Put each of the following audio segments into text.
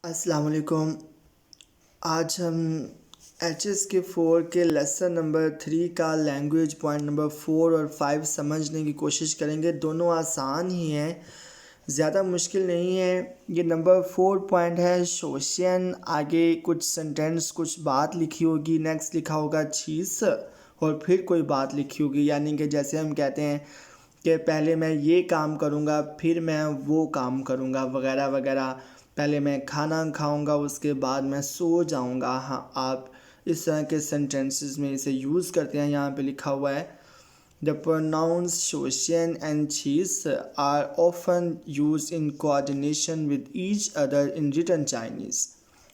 अस्सलाम वालेकुम। आज हम HSK 4 के लेसन नंबर 3 का लैंग्वेज पॉइंट नंबर 4 और 5 समझने की कोशिश करेंगे। दोनों आसान ही हैं, ज़्यादा मुश्किल नहीं है। ये नंबर 4 पॉइंट है शोशियन। आगे कुछ सेंटेंस, कुछ बात लिखी होगी, नेक्स्ट लिखा होगा चीज़ और फिर कोई बात लिखी होगी। यानी कि जैसे हम कहते हैं कि पहले मैं ये काम करूँगा, फिर मैं वो काम करूँगा, वगैरह वगैरह। पहले मैं खाना खाऊंगा, उसके बाद मैं सो जाऊंगा। हाँ, आप इस तरह के सेंटेंसेस में इसे यूज़ करते हैं। यहाँ पे लिखा हुआ है द pronouns शोशियन एंड चीज are often used in coordination with each other in written Chinese,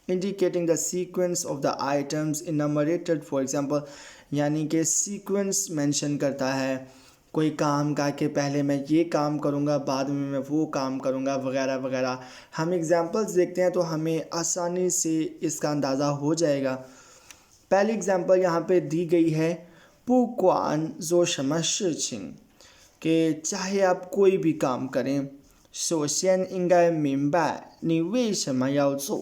indicating the sequence of the items enumerated. For example, यानी कि सीक्वेंस मेंशन करता है कोई काम का कि पहले मैं ये काम करूँगा, बाद में मैं वो काम करूँगा, वगैरह वगैरह। हम एग्जांपल्स देखते हैं तो हमें आसानी से इसका अंदाज़ा हो जाएगा। पहली एग्जांपल यहाँ पे दी गई है पू क्वान जो शमशिंग, कि चाहे आप कोई भी काम करें, शोशियन इंगाय मिम्बा निवे शमयाओ।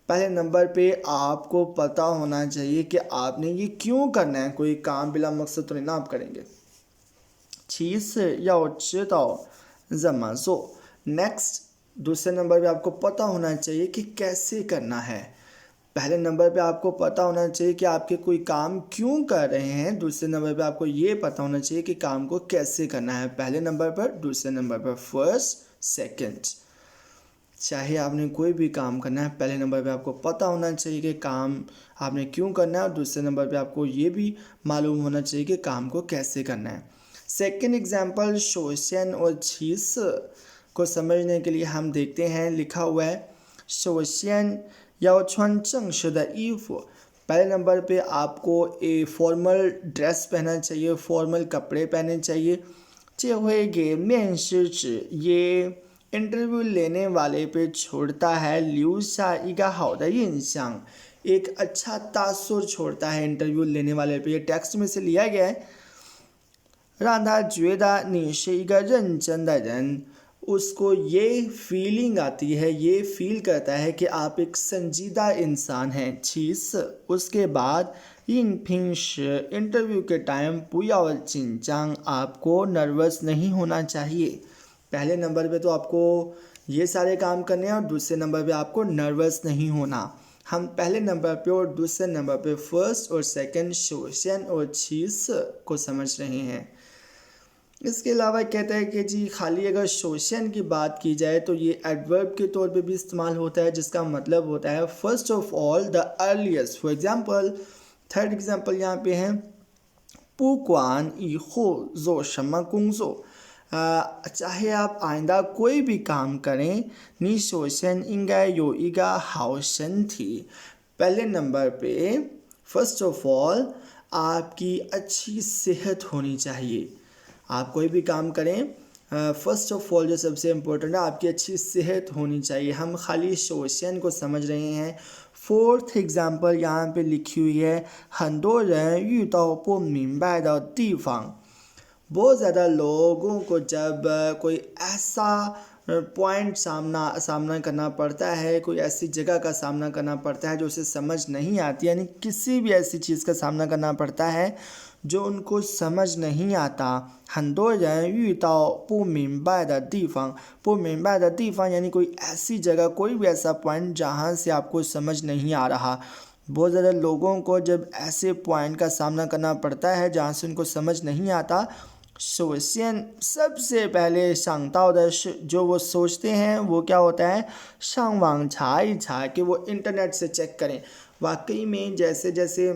पहले नंबर पे आपको पता होना चाहिए कि आपने ये क्यों करना है। कोई काम बिला मकसद तो नहीं ना आप करेंगे। 其次要知道怎么做。नेक्स्ट, दूसरे नंबर पे आपको पता होना चाहिए कि कैसे करना है। पहले नंबर पे आपको पता होना चाहिए कि आपके कोई काम क्यों कर रहे हैं। दूसरे नंबर पे आपको ये पता होना चाहिए कि काम को कैसे करना है। पहले नंबर पर, दूसरे नंबर पर, फर्स्ट सेकंड। चाहे आपने कोई भी काम करना है, पहले नंबर पे आपको पता होना चाहिए कि काम आपने क्यों करना है, और दूसरे नंबर पे आपको ये भी मालूम होना चाहिए कि काम को कैसे करना है। सेकेंड एग्जाम्पल शोशियन और चीज को समझने के लिए हम देखते हैं, लिखा हुआ है शोशियन या छुन चंगशद ईफो। पहले नंबर पे आपको फॉर्मल ड्रेस पहनना चाहिए, फॉर्मल कपड़े पहनने चाहिए। चेहुएगे मेंशिच, ये इंटरव्यू लेने वाले पे छोड़ता है ल्यू शा इगा हाउ द इंशांग, एक अच्छा तासुर छोड़ता है इंटरव्यू लेने वाले पे। ये टेक्स्ट में से लिया गया है। 让他觉得你是一个认真的人, उसको ये फीलिंग आती है, ये फील करता है कि आप एक संजीदा इंसान हैं। चीज उसके बाद इन फिंश, इंटरव्यू के टाइम पुयाव चिंचांग, आपको नर्वस नहीं होना चाहिए। पहले नंबर पे तो आपको ये सारे काम करने हैं और दूसरे नंबर पे आपको नर्वस नहीं होना। हम पहले नंबर पे और दूसरे नंबर पे फर्स्ट और सेकंड शोशियन और चीज को समझ रहे हैं। इसके अलावा कहता है कि जी खाली अगर शोशियन की बात की जाए तो ये एडवर्ब के तौर पे भी इस्तेमाल होता है, जिसका मतलब होता है first of all, the earliest. For example, third example यहाँ पे है पू क्वान ई हो जो शमा कुंगजो, चाहे आप आइंदा कोई भी काम करें, नी शोशियन इंगा यो इगा हाउशन थी। पहले नंबर पे फर्स्ट ऑफ ऑल आपकी अच्छी सेहत होनी चाहिए। आप कोई भी काम करें, फर्स्ट ऑफ ऑल जो सबसे इम्पोर्टेंट है, आपकी अच्छी सेहत होनी चाहिए। हम खाली शोशियन को समझ रहे हैं। फोर्थ एग्जाम्पल यहाँ पे लिखी हुई है 很多人遇到不明白的地方, बहुत ज़्यादा लोगों को जब कोई ऐसा पॉइंट सामना करना पड़ता है, कोई ऐसी जगह का सामना करना पड़ता है जो उसे समझ नहीं आती, यानी किसी भी ऐसी चीज़ का सामना करना पड़ता है जो उनको समझ नहीं आता। 很多人遇到不明白的地方, 不明白的地方यानी कोई ऐसी जगह, कोई भी ऐसा पॉइंट जहाँ से आपको समझ नहीं आ रहा। बहुत ज़्यादा लोगों को जब ऐसे पॉइंट का सामना करना पड़ता है जहाँ से उनको समझ नहीं आता, शोशियन सबसे पहले शांगताओ दश, जो वो सोचते हैं वो क्या होता है, शांगवांग छाई छा, कि वो इंटरनेट से चेक करें। वाकई में जैसे जैसे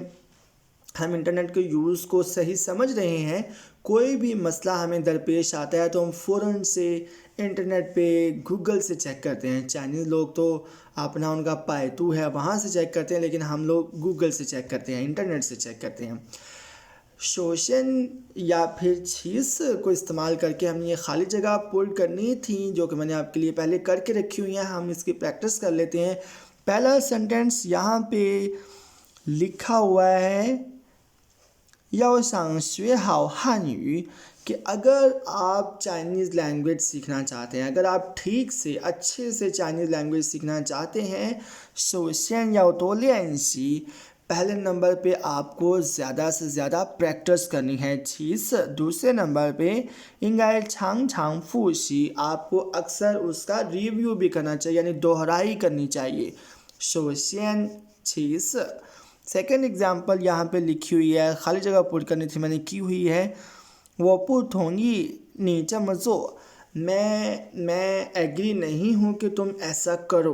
हम इंटरनेट के यूज़ को सही समझ रहे हैं, कोई भी मसला हमें दरपेश आता है तो हम फ़ौरन से इंटरनेट पे गूगल से चेक करते हैं। चाइनीज़ लोग तो अपना उनका पायतू है वहाँ से चेक करते हैं, लेकिन हम लोग गूगल से चेक करते हैं, इंटरनेट से चेक करते हैं। शोशियन या फिर चीज़ को इस्तेमाल करके हमने ये खाली जगह पुल करनी थी, जो कि मैंने आपके लिए पहले करके रखी हुई हैं। हम इसकी प्रैक्टिस कर लेते हैं। पहला सेंटेंस यहाँ पे लिखा हुआ है 要想学好汉语 कि अगर आप चाइनीज़ लैंग्वेज सीखना चाहते हैं, अगर आप ठीक से अच्छे से चाइनीज़ लैंग्वेज सीखना चाहते हैं, शोशियन या तो लियांसी, पहले नंबर पे आपको ज़्यादा से ज़्यादा प्रैक्टिस करनी है चीज़। दूसरे नंबर पे इंगाई छांग छांग फूसी, आपको अक्सर उसका रिव्यू भी करना चाहिए, यानी दोहराई करनी चाहिए। शोशियन चीज़। सेकेंड एग्जाम्पल यहाँ पे लिखी हुई है, खाली जगह पुट करनी थी, मैंने की हुई है। वो पुथोंगी नीचे मज़ो, मैं एग्री नहीं हूँ कि तुम ऐसा करो,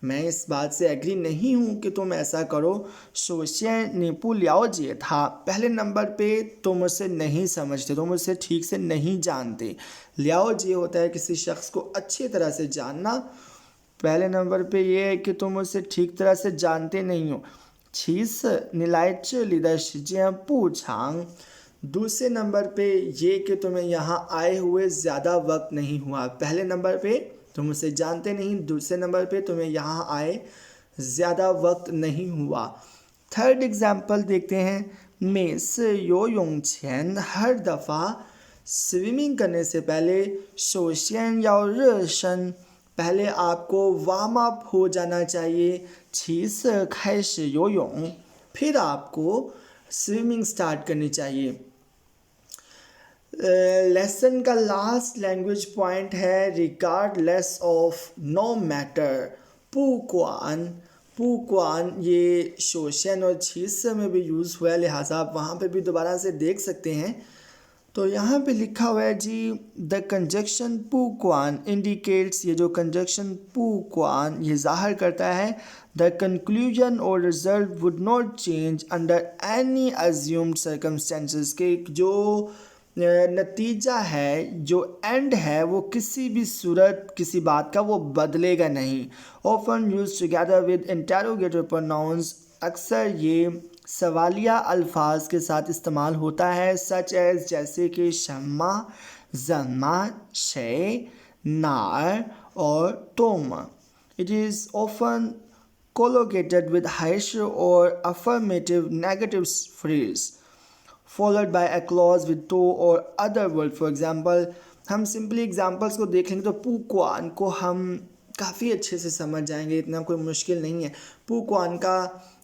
मैं इस बात से एग्री नहीं हूँ कि तुम ऐसा करो। शोशियन नीपू लियाओ जे था, पहले नंबर पे तुम मुझसे नहीं समझते, तुम मुझसे ठीक से नहीं जानते। लियाओ जे होता है किसी शख्स को अच्छी तरह से जानना, पहले नंबर पे ये है कि तुम मुझसे ठीक तरह से जानते नहीं हो। छीस नीलाइच लीदर पूछांग, दूसरे नंबर पे ये कि तुम्हें यहाँ आए हुए ज़्यादा वक्त नहीं हुआ। पहले नंबर पे तुम उसे जानते नहीं, दूसरे नंबर पे तुम्हें यहाँ आए ज़्यादा वक्त नहीं हुआ। थर्ड एग्जाम्पल देखते हैं, मेस यो योंग छेन, हर दफ़ा स्विमिंग करने से पहले शोशियन या रशन, पहले आपको वार्म अप हो जाना चाहिए। छीस खाइश यो योंग, फिर आपको स्विमिंग स्टार्ट करनी चाहिए। लेसन का लास्ट लैंग्वेज पॉइंट है रिगार्डलेस ऑफ, नो मैटर, पुक्वान। पुक्वान ये शोशियन और छीस में भी यूज़ हुआ है, लिहाजा आप वहाँ पे भी दोबारा से देख सकते हैं। तो यहाँ पे लिखा हुआ है जी, द कंजक्शन पुक्वान इंडिकेट्स, ये जो कंजक्शन पुक्वान ये ज़ाहिर करता है द कंक्लूजन और result would not change under any assumed circumstances, के जो नतीजा है, जो एंड है, वो किसी भी सूरत किसी बात का वो बदलेगा नहीं। Often use together with interrogative pronounce, अक्सर ये सवालिया अल्फाज के साथ इस्तेमाल होता है, सच एज जैसे कि शम्मा, जम्मा, शे, नार और तोम। It is often collocated with haish or affirmative negative phrase followed by a clause with to or other word. For example, हम सिंपली एग्जाम्पल्स को देख लेंगे तो पुक्वान को हम काफ़ी अच्छे से समझ जाएंगे, इतना कोई मुश्किल नहीं है। पुक्वान का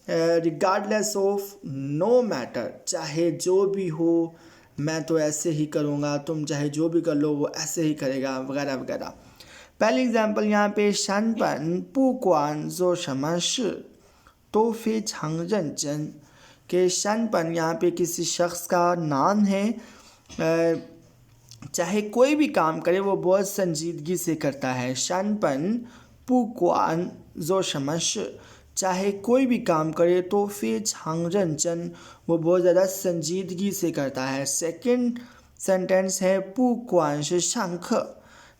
रिगार्डलेस ऑफ, नो मैटर, चाहे जो भी हो मैं तो ऐसे ही करूँगा, तुम चाहे जो भी कर लो वो ऐसे ही करेगा, वगैरह वगैरह। पहली एग्जाम्पल यहाँ पे शानपन पुक्वान जो शमश तो फे छंगजन के, शानपन यहाँ पे किसी शख्स का नाम है, चाहे कोई भी काम करे वो बहुत संजीदगी से करता है। शानपन पुक्वान जो शमश, चाहे कोई भी काम करे तो फे छंगजन, वो बहुत ज़्यादा संजीदगी से करता है। सेकंड सेंटेंस है पुक्वान से शंख,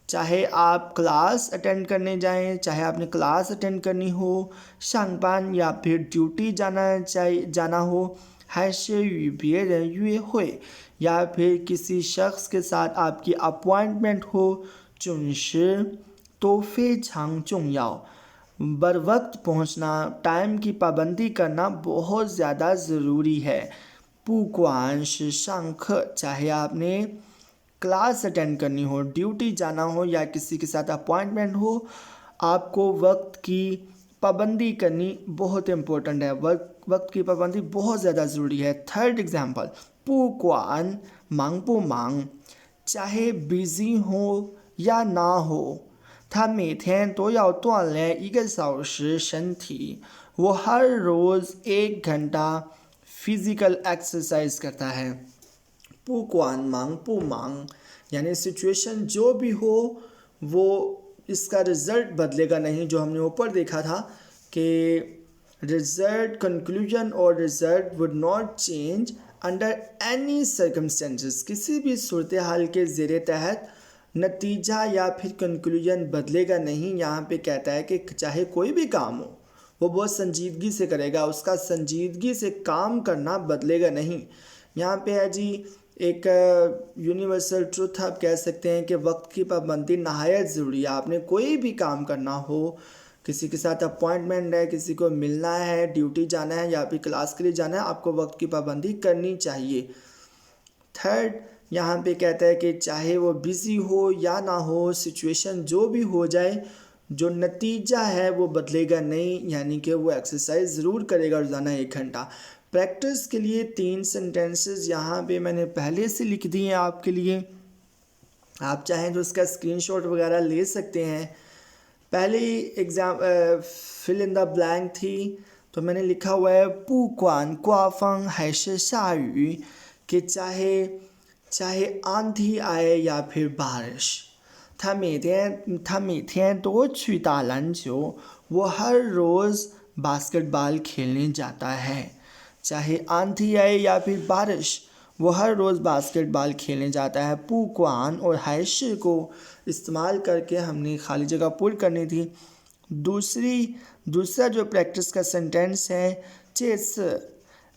चाहे आप क्लास अटेंड करने जाएं, चाहे आपने क्लास अटेंड करनी हो, शांगपान या फिर ड्यूटी जाना हो, हैशे यूए हुए, या फिर किसी शख्स के साथ आपकी अपॉइंटमेंट हो, चुनशे तोहफे छांग चुंगयाओ, बर वक्त पहुँचना, टाइम की पाबंदी करना बहुत ज़्यादा ज़रूरी है। पुक्वान शंख, चाहे आपने क्लास अटेंड करनी हो, ड्यूटी जाना हो या किसी के साथ अपॉइंटमेंट हो, आपको वक्त की पाबंदी करनी बहुत इम्पोर्टेंट है, वक्त की पाबंदी बहुत ज़्यादा ज़रूरी है। थर्ड एग्जांपल, पुक्वान मांग पु मांग, चाहे बिज़ी हो या ना हो, था मेथेन तो या तो एक साउशी शंथी, वो हर रोज़ 1 घंटा फिज़िकल एक्सरसाइज करता है। पुक्वान मांग पु मांग यानी सिचुएशन जो भी हो वो इसका रिज़ल्ट बदलेगा नहीं, जो हमने ऊपर देखा था कि रिज़ल्ट, कंक्लूजन और result would not change under any circumstances, किसी भी सूरत हाल के ज़ेरे तहत नतीजा या फिर कंक्लूजन बदलेगा नहीं। यहाँ पे कहता है कि चाहे कोई भी काम हो वो बहुत संजीदगी से करेगा, उसका संजीदगी से काम करना बदलेगा नहीं। यहाँ पे है जी एक यूनिवर्सल ट्रुथ आप कह सकते हैं कि वक्त की पाबंदी नहायत ज़रूरी है। आपने कोई भी काम करना हो, किसी के साथ अपॉइंटमेंट है, किसी को मिलना है, ड्यूटी जाना है या फिर क्लास के लिए जाना है, आपको वक्त की पाबंदी करनी चाहिए। थर्ड, यहाँ पे कहता है कि चाहे वो बिज़ी हो या ना हो, सिचुएशन जो भी हो जाए, जो नतीजा है वो बदलेगा नहीं, यानी कि वो एक्सरसाइज ज़रूर करेगा रोज़ाना 1 घंटा। प्रैक्टिस के लिए 3 सेंटेंसेस यहाँ पे मैंने पहले से लिख दिए हैं आपके लिए, आप चाहें तो इसका स्क्रीनशॉट वगैरह ले सकते हैं। पहले exam fill in the blank थी, तो मैंने लिखा हुआ है बु क्वान क्वाफंग हैशे शायु, कि चाहे आंधी आए या फिर बारिश। 他每天都去打篮球, वो हर रोज़ बास्केटबॉल खेलने जाता है। चाहे आंधी आए या फिर बारिश, वो हर रोज़ बास्केटबॉल खेलने जाता है। पू क्वान और हैश को इस्तेमाल करके हमने खाली जगह पुर करनी थी। दूसरा जो प्रैक्टिस का सेंटेंस है, चेस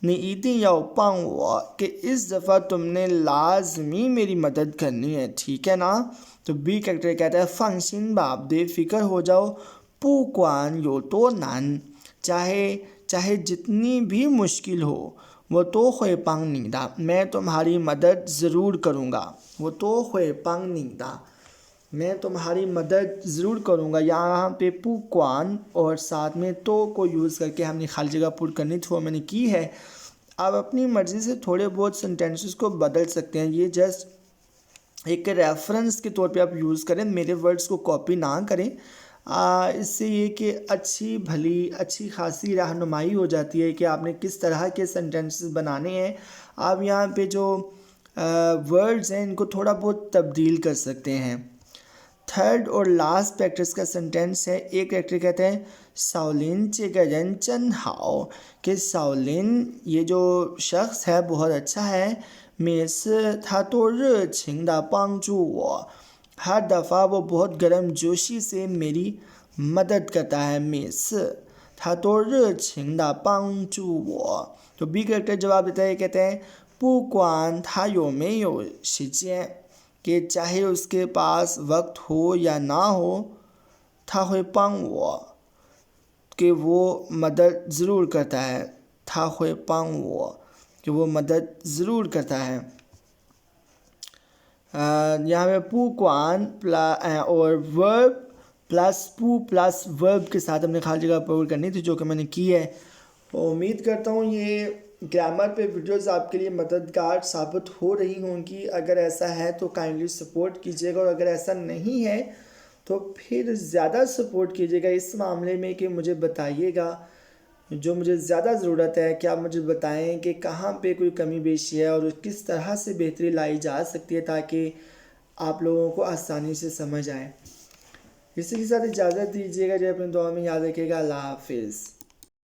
नी ईदी या पांग वो, कि इस दफ़ा तुमने लाजमी मेरी मदद करनी है, ठीक है ना। तो बी कैरेक्टर कहता है फंक्शन बाप, बेफिक्र हो जाओ। पू क्वान यो तो नान, चाहे जितनी भी मुश्किल हो, वो तो ख़ुए पांग निंदा, मैं तुम्हारी मदद ज़रूर करूँगा। वो तो ख़ुए पांग निंदा, मैं तुम्हारी मदद ज़रूर करूँगा। यहाँ पे पू क्वान और साथ में तो को यूज़ करके हमने खाली जगह पुर करनी थी, वो मैंने की है। आप अपनी मर्ज़ी से थोड़े बहुत सेंटेंसेस को बदल सकते हैं, ये जस्ट एक रेफरेंस के तौर पे आप यूज़ करें, मेरे वर्ड्स को कॉपी ना करें। इससे ये कि अच्छी खासी रहनुमाई हो जाती है कि आपने किस तरह के सेंटेंसेस बनाने हैं। आप यहाँ पे जो वर्ड्स हैं इनको थोड़ा बहुत तब्दील कर सकते हैं। थर्ड और लास्ट प्रैक्टिस का सेंटेंस है, एक कैरेक्टर कहते हैं साओलिन चेगरन चन हाओ, कि साओलिन ये जो शख्स है बहुत अच्छा है। मेस था तो रिचिंग दा पांगजू वो, हर दफ़ा वो बहुत गर्म जोशी से मेरी मदद करता है। मेस था तो रिचिंग दा पांगजू वो। तो बी कैरेक्टर जवाब देता है, कहते हैं पू क्वान था यो में यो शिजियन, कि चाहे उसके पास वक्त हो या ना हो, था हुए पांग वो, कि वो मदद ज़रूर करता है। था हुए पांग वो, कि वो मदद ज़रूर करता है। यहाँ पे पू क्वान और वर्ब प्लस पू प्लस वर्ब के साथ हमने खाली जगह पुर करनी थी, जो कि मैंने की है। उम्मीद करता हूँ ये ग्रामर पे वीडियोस आपके लिए मददगार साबित हो रही होंगी। अगर ऐसा है तो काइंडली सपोर्ट कीजिएगा, और अगर ऐसा नहीं है तो फिर ज़्यादा सपोर्ट कीजिएगा इस मामले में कि मुझे बताइएगा, जो मुझे ज़्यादा ज़रूरत है कि आप मुझे बताएं कि कहाँ पे कोई कमी बेशी है और किस तरह से बेहतरी लाई जा सकती है, ताकि आप लोगों को आसानी से समझ आए। इसी के साथ इजाज़त दीजिएगा, जो अपने दुआ में याद रखिएगा। अल्लाह हाफिज़।